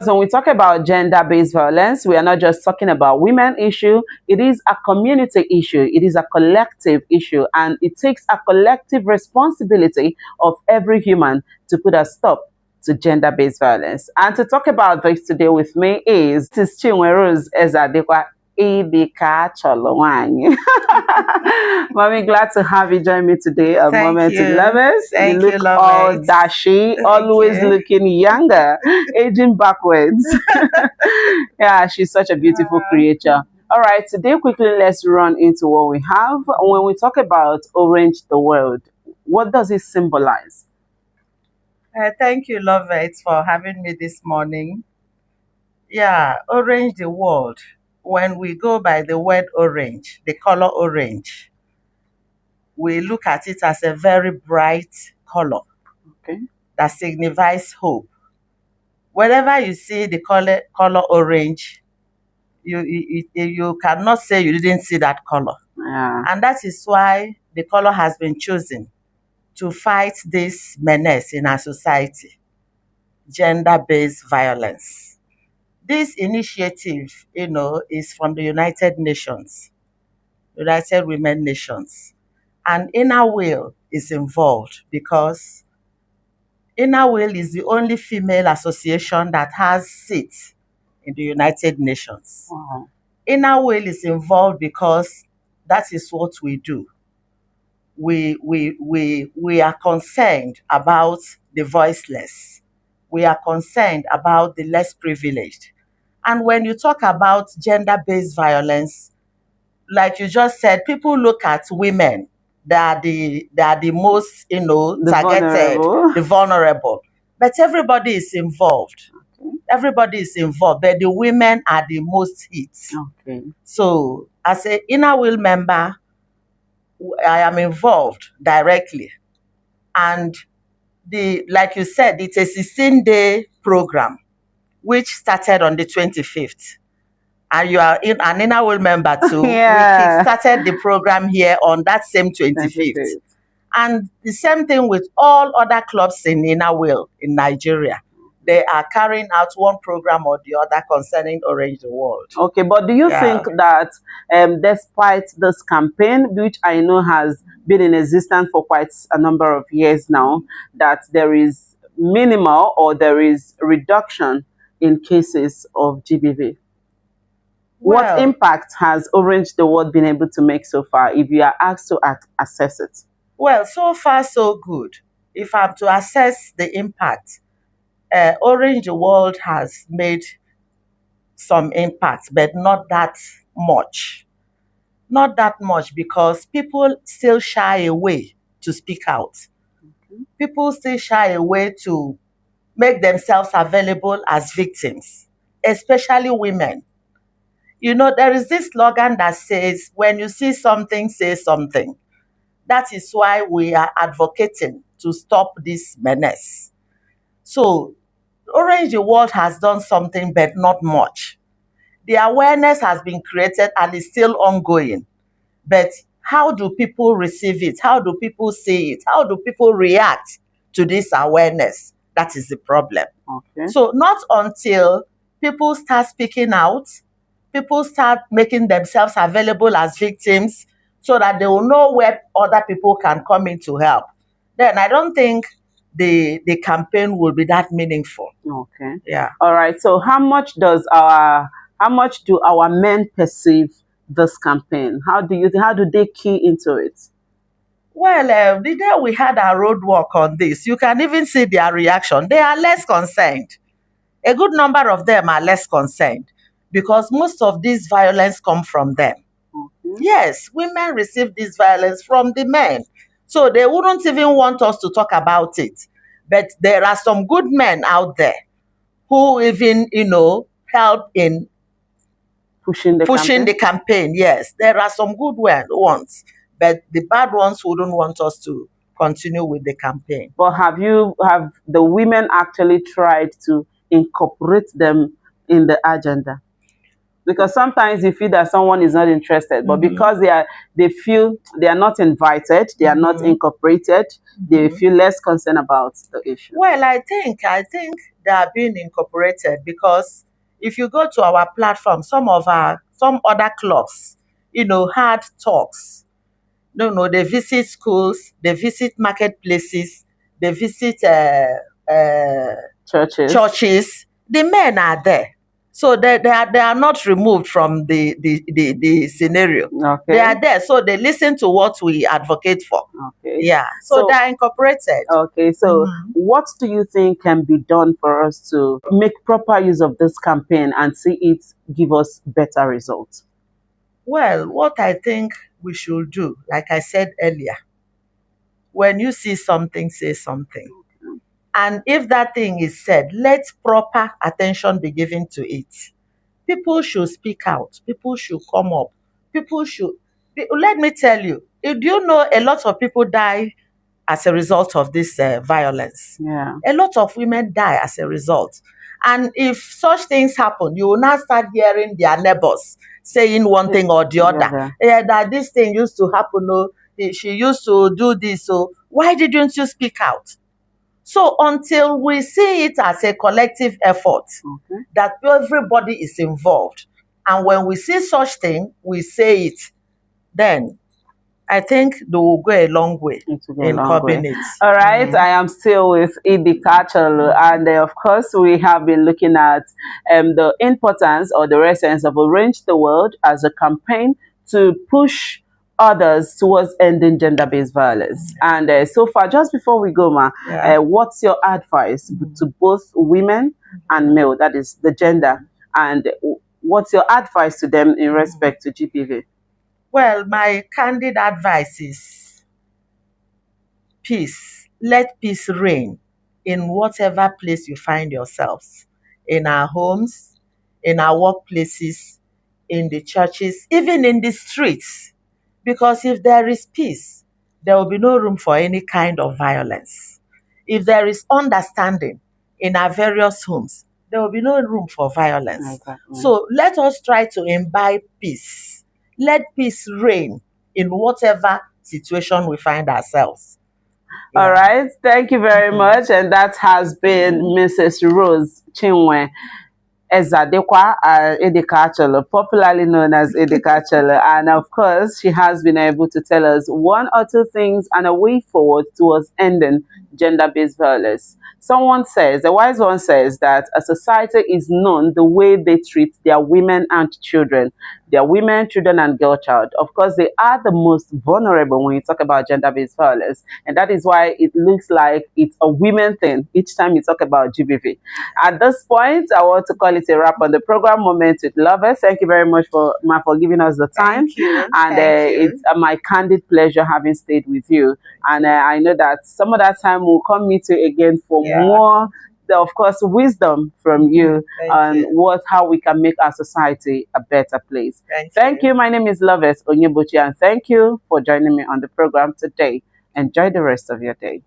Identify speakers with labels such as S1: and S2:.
S1: So when we talk about gender-based violence, we are not just talking about women issue. It is a community issue. It is a collective issue, and it takes a collective responsibility of every human to put a stop to gender-based violence. And to talk about this today with me is Chinwero's Ezadekwa Idikacho. Mommy, glad to have you join me today on
S2: Thank
S1: Moment with
S2: you.
S1: Lovers.
S2: Thank
S1: You
S2: you,
S1: look all
S2: Lovers.
S1: dashy, always looking younger, aging backwards. Yeah, she's such a beautiful creature. All right, today quickly let's run into what we have. When we talk about Orange the World, what does it symbolize?
S2: Thank you, Lovers, for having me this morning. Yeah, orange the world. When we go by the word orange, the color orange, we look at it as a very bright color
S1: Okay.
S2: that signifies hope. Whenever you see the color orange, you cannot say you didn't see that color.
S1: Yeah.
S2: And that is why the color has been chosen to fight this menace in our society, gender-based violence. This initiative, is from the United Nations, United Women Nations, and Inner Wheel is involved because Inner Wheel is the only female association that has seats in the United Nations.
S1: Wow.
S2: Inner Wheel is involved because that is what we do. We are concerned about the voiceless. We are concerned about the less privileged. And when you talk about gender-based violence, like you just said, people look at women. They are the most,
S1: The
S2: targeted,
S1: vulnerable.
S2: the vulnerable. But everybody is involved.
S1: Okay.
S2: Everybody is involved, but the women are the most hit.
S1: Okay.
S2: So, as an Inner Wheel member, I am involved directly. And like you said, it's a 16-day program, which started on the 25th. And you are an Inner Wheel member too.
S1: Yeah.
S2: We started the program here on that same 25th. And the same thing with all other clubs in Inner Wheel in Nigeria. They are carrying out one program or the other concerning Orange the World.
S1: Okay, but do you think that despite this campaign, which I know has been in existence for quite a number of years now, that there is minimal or there is reduction in cases of GBV? What impact has Orange the World been able to make so far if you are asked to assess it?
S2: Well, so far so good. If I'm to assess the impact, Orange the World has made some impact, but not that much. Not that much because people still shy away to speak out. People still shy away to make themselves available as victims, especially women. There is this slogan that says, when you see something, say something. That is why we are advocating to stop this menace. So, Orange the World has done something, but not much. The awareness has been created and is still ongoing. But how do people receive it? How do people see it? How do people react to this awareness? That is the problem.
S1: Okay.
S2: So not until people start speaking out, people start making themselves available as victims so that they will know where other people can come in to help, then I don't think the campaign will be that meaningful.
S1: Okay.
S2: Yeah.
S1: All right. So how much do our men perceive this campaign? How do they key into it?
S2: Well, the day we had our roadwork on this, you can even see their reaction. They are less concerned. A good number of them are less concerned because most of this violence come from them. Yes, women receive this violence from the men. So they wouldn't even want us to talk about it. But there are some good men out there who even, help in
S1: pushing
S2: the campaign. Yes, there are some good ones, but the bad ones wouldn't want us to continue with the campaign.
S1: But have the women actually tried to incorporate them in the agenda? because sometimes you feel that someone is not interested, but
S2: Mhm.
S1: because they feel they are not invited, they are not
S2: Mhm.
S1: incorporated, they
S2: Mhm.
S1: feel less concerned about the issue.
S2: Well, I think they are being incorporated because if you go to our platform, some other clubs, had talks. No, no, they visit schools, they visit marketplaces, they visit
S1: Churches.
S2: churches. The men are there. So they are not removed from the scenario. They
S1: Okay.
S2: are there. So they listen to what we advocate for.
S1: Okay.
S2: Yeah. So they
S1: So
S2: are incorporated.
S1: okay, so
S2: Mhm.
S1: what do you think can be done for us to make proper use of this campaign and see it give us better results?
S2: Well, what I think we should do, like I said earlier, when you see something, say something. And if that thing is said, let proper attention be given to it. People should speak out. People should come up. People should. Let me tell you, do you know a lot of people die as a result of this violence?
S1: Yeah.
S2: A lot of women die as a result. And if such things happen, you will now start hearing their neighbors saying one thing or the other.
S1: Yeah.
S2: Yeah, that this thing used to happen. Oh, she used to do this. So why didn't you speak out? So until we see it as a collective effort,
S1: Okay.
S2: that everybody is involved, and when we see such thing, we say it, then I think they will go a long way
S1: It will go a
S2: in
S1: long way.
S2: curbing it.
S1: All right,
S2: Mhm.
S1: I am still with Idikacho, and of course, we have been looking at the importance or the essence of Arrange the World as a campaign to push others towards ending gender-based violence. And so far, just before we go, Ma,
S2: Yeah.
S1: what's your advice to both women and male, that is the gender, and what's your advice to them in respect to GBV?
S2: Well, my candid advice is peace. Let peace reign in whatever place you find yourselves, in our homes, in our workplaces, in the churches, even in the streets. Because if there is peace, there will be no room for any kind of violence. If there is understanding in our various homes, there will be no room for violence.
S1: Exactly.
S2: So let us try to imbibe peace. Let peace reign in whatever situation we find ourselves.
S1: All
S2: Yeah.
S1: right. Thank you very
S2: Mhm.
S1: much. And that has been Mrs. Rose Chinwe Ezadekwa Idikacho, popularly known as Idikacho. And of course, she has been able to tell us one or two things and a way forward towards ending gender-based violence. Someone says, a wise one says that a society is known the way they treat their women and children, their women, children, and girl child. Of course, they are the most vulnerable when you talk about gender-based violence. And that is why it looks like it's a women thing each time you talk about GBV. At this point, I want to call it a wrap on the program Moment with Lovers. Thank you very much for giving us the time.
S2: Thank you.
S1: And
S2: Thank
S1: it's
S2: you.
S1: my candid pleasure having stayed with you. And I know that some of that time we'll come meet you again for
S2: Yeah.
S1: more, of course, wisdom from you
S2: Thank
S1: on
S2: you.
S1: how we can make our society a better place.
S2: Thank
S1: Thank
S2: you.
S1: you. My name is Lovers Onyebuchi, and thank you for joining me on the program today. Enjoy the rest of your day.